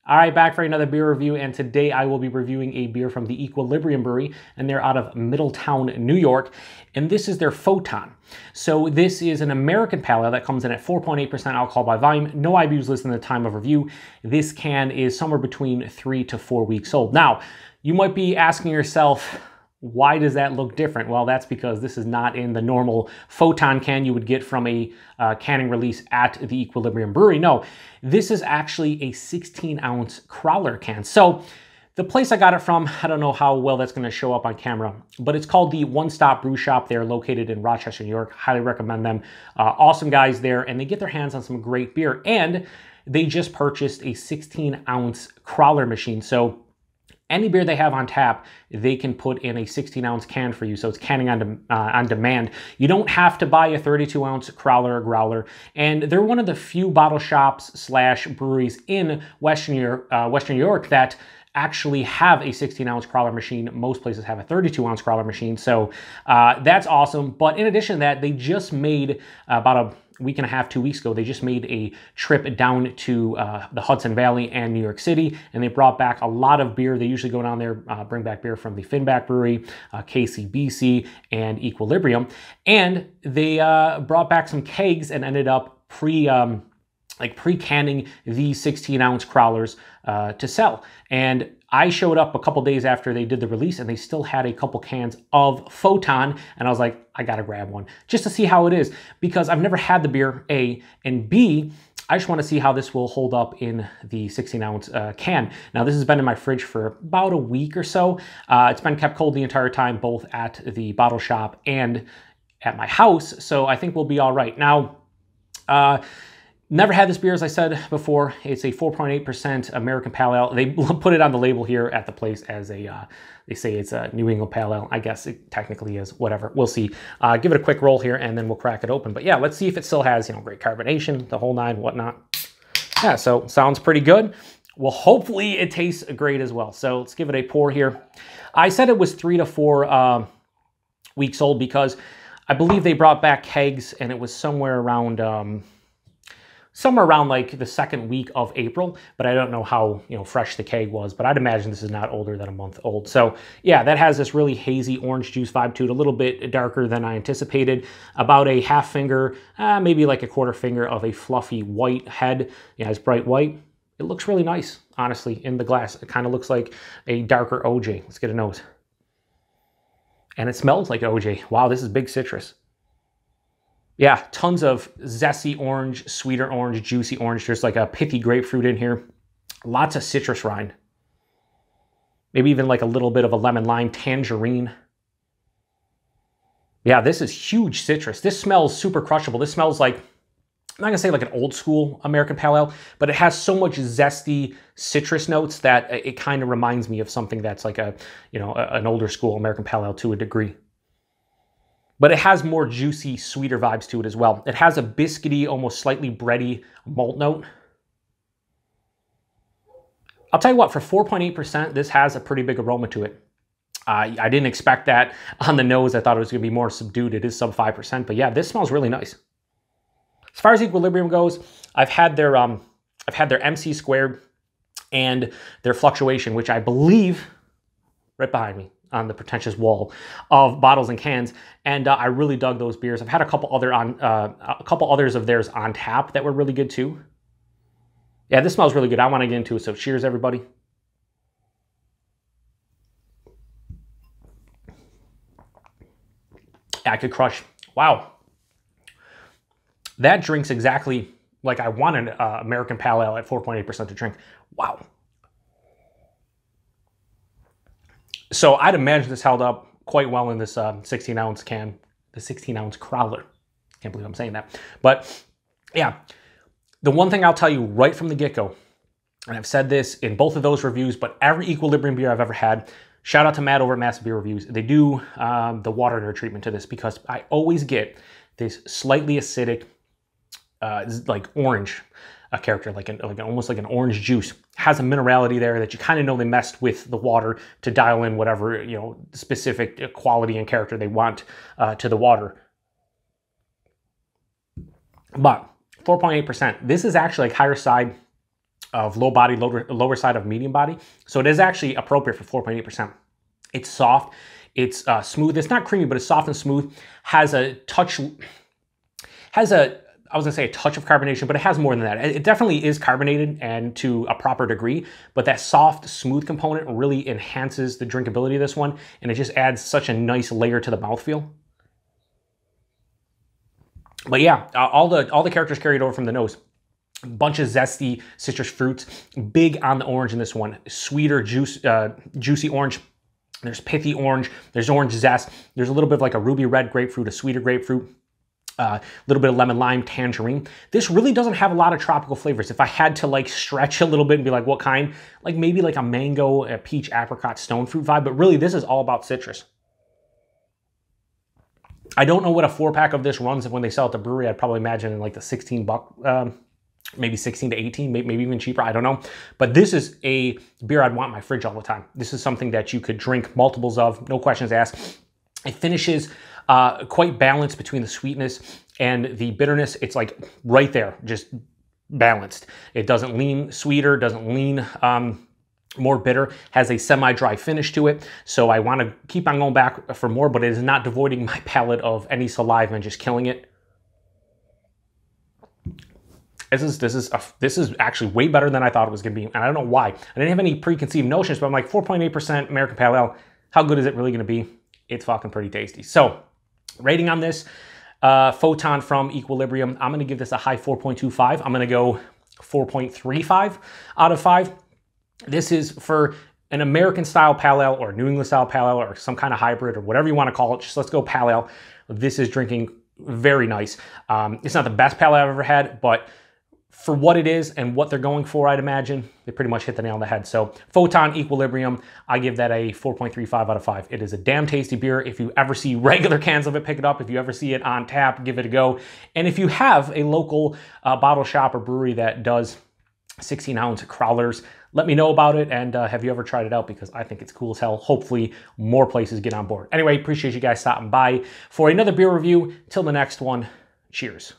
All right, back for another beer review, and today I will be reviewing a beer from the Equilibrium Brewery, and they're out of Middletown, New York, and this is their Photon. So this is an American pale ale that comes in at 4.8% alcohol by volume, no IBUs listed in the time of review. This can is somewhere between 3 to 4 weeks old. Now, you might be asking yourself, why does that look different? Well, that's because this is not in the normal Photon can you would get from a canning release at the Equilibrium Brewery. No, this is actually a 16-ounce crawler can. So the place I got it from, I don't know how well that's going to show up on camera, but it's called the One Stop Brew Shop. They're located in Rochester, New York. Highly recommend them. Awesome guys there, and they get their hands on some great beer. And they just purchased a 16-ounce crawler machine. So any beer they have on tap, they can put in a 16-ounce can for you, so it's canning on demand. You don't have to buy a 32-ounce crawler or growler, and they're one of the few bottle shops / breweries in Western New York that actually have a 16-ounce crawler machine. Most places have a 32-ounce crawler machine, so that's awesome. But in addition to that, they just made about a week and a half, 2 weeks ago, they just made a trip down to the Hudson Valley and New York City, and they brought back a lot of beer. They usually go down there, bring back beer from the Finback Brewery, KCBC, and Equilibrium, and they brought back some kegs and ended up pre-canning these 16-ounce crawlers to sell. And I showed up a couple days after they did the release, and they still had a couple cans of Photon, and I was like, I gotta grab one just to see how it is, because I've never had the beer, A, and B, I just want to see how this will hold up in the 16-ounce can. Now, this has been in my fridge for about a week or so. It's been kept cold the entire time, both at the bottle shop and at my house, so I think we'll be all right. Now, never had this beer, as I said before. It's a 4.8% American pale ale. They put it on the label here at the place as a, they say it's a New England pale ale. I guess it technically is, whatever. We'll see. Give it a quick roll here, and then we'll crack it open. But yeah, let's see if it still has, great carbonation, the whole nine, whatnot. Yeah, so sounds pretty good. Well, hopefully it tastes great as well. So let's give it a pour here. I said it was 3 to 4 weeks old because I believe they brought back kegs, and it was somewhere around like the second week of April, but I don't know how fresh the keg was, but I'd imagine this is not older than a month old. So yeah, that has this really hazy orange juice vibe to it, a little bit darker than I anticipated. About a half finger, maybe like a quarter finger of a fluffy white head. Yeah, it's bright white. It looks really nice, honestly, in the glass. It kind of looks like a darker OJ. Let's get a nose. And it smells like OJ. Wow, this is big citrus. Yeah, tons of zesty orange, sweeter orange, juicy orange. There's like a pithy grapefruit in here. Lots of citrus rind. Maybe even like a little bit of a lemon lime tangerine. Yeah, this is huge citrus. This smells super crushable. This smells like, I'm not gonna say like an old school American pale ale, but it has so much zesty citrus notes that it kind of reminds me of something that's like a, an older school American pale ale to a degree. But it has more juicy, sweeter vibes to it as well. It has a biscuity, almost slightly bready malt note. I'll tell you what, for 4.8%, this has a pretty big aroma to it. I didn't expect that on the nose. I thought it was going to be more subdued. It is sub 5%, but yeah, this smells really nice. As far as Equilibrium goes, I've had their MC squared and their fluctuation, which I believe right behind me on the pretentious wall of bottles and cans, and I really dug those beers. I've had a couple others of theirs on tap that were really good too. Yeah, this smells really good. I want to get into it, so cheers, everybody. Acid crush. Wow, that drinks exactly like I wanted American pale ale at 4.8% to drink. Wow. So I'd imagine this held up quite well in this 16-ounce can, the 16-ounce crawler. Can't believe I'm saying that. But yeah, the one thing I'll tell you right from the get-go, and I've said this in both of those reviews, but every Equilibrium beer I've ever had, shout out to Matt over at Massive Beer Reviews. They do the water treatment to this because I always get this slightly acidic, like orange character, almost like an orange juice. Has a minerality there that you kind of know they messed with the water to dial in whatever specific quality and character they want to the water. But 4.8%. This is actually like higher side of low body, lower side of medium body. So it is actually appropriate for 4.8%. It's soft, it's smooth. It's not creamy, but it's soft and smooth. Has a touch, I was gonna say a touch of carbonation, but it has more than that. It definitely is carbonated and to a proper degree, but that soft, smooth component really enhances the drinkability of this one, and it just adds such a nice layer to the mouthfeel. But yeah, all the characters carried over from the nose. Bunch of zesty citrus fruits, big on the orange in this one. Sweeter, juicy orange. There's pithy orange. There's orange zest. There's a little bit of like a ruby red grapefruit, a sweeter grapefruit. A little bit of lemon, lime, tangerine. This really doesn't have a lot of tropical flavors. If I had to like stretch a little bit and be like, what kind? Like maybe like a mango, a peach, apricot, stone fruit vibe. But really, this is all about citrus. I don't know what a 4-pack of this runs when they sell at the brewery. I'd probably imagine in like the 16 buck, maybe 16 to 18, maybe even cheaper. I don't know. But this is a beer I'd want in my fridge all the time. This is something that you could drink multiples of, no questions asked. It finishes quite balanced between the sweetness and the bitterness. It's like right there, just balanced. It doesn't lean sweeter, doesn't lean more bitter, has a semi-dry finish to it. So I want to keep on going back for more, but it is not devoiding my palate of any saliva and just killing it. This is actually way better than I thought it was going to be, and I don't know why. I didn't have any preconceived notions, but I'm like 4.8% American Pale Ale. How good is it really going to be? It's fucking pretty tasty. So, rating on this, Photon from Equilibrium, I'm going to give this a high 4.25. I'm going to go 4.35 out of 5. This is for an American style Pale Ale or New England style Pale Ale or some kind of hybrid or whatever you want to call it. Just let's go Pale Ale. This is drinking very nice. It's not the best Pale Ale I've ever had, but for what it is and what they're going for, I'd imagine, they pretty much hit the nail on the head. So Photon Equilibrium, I give that a 4.35 out of 5. It is a damn tasty beer. If you ever see regular cans of it, pick it up. If you ever see it on tap, give it a go. And if you have a local bottle shop or brewery that does 16-ounce crawlers, let me know about it. And have you ever tried it out? Because I think it's cool as hell. Hopefully more places get on board. Anyway, appreciate you guys stopping by for another beer review. Till the next one, cheers.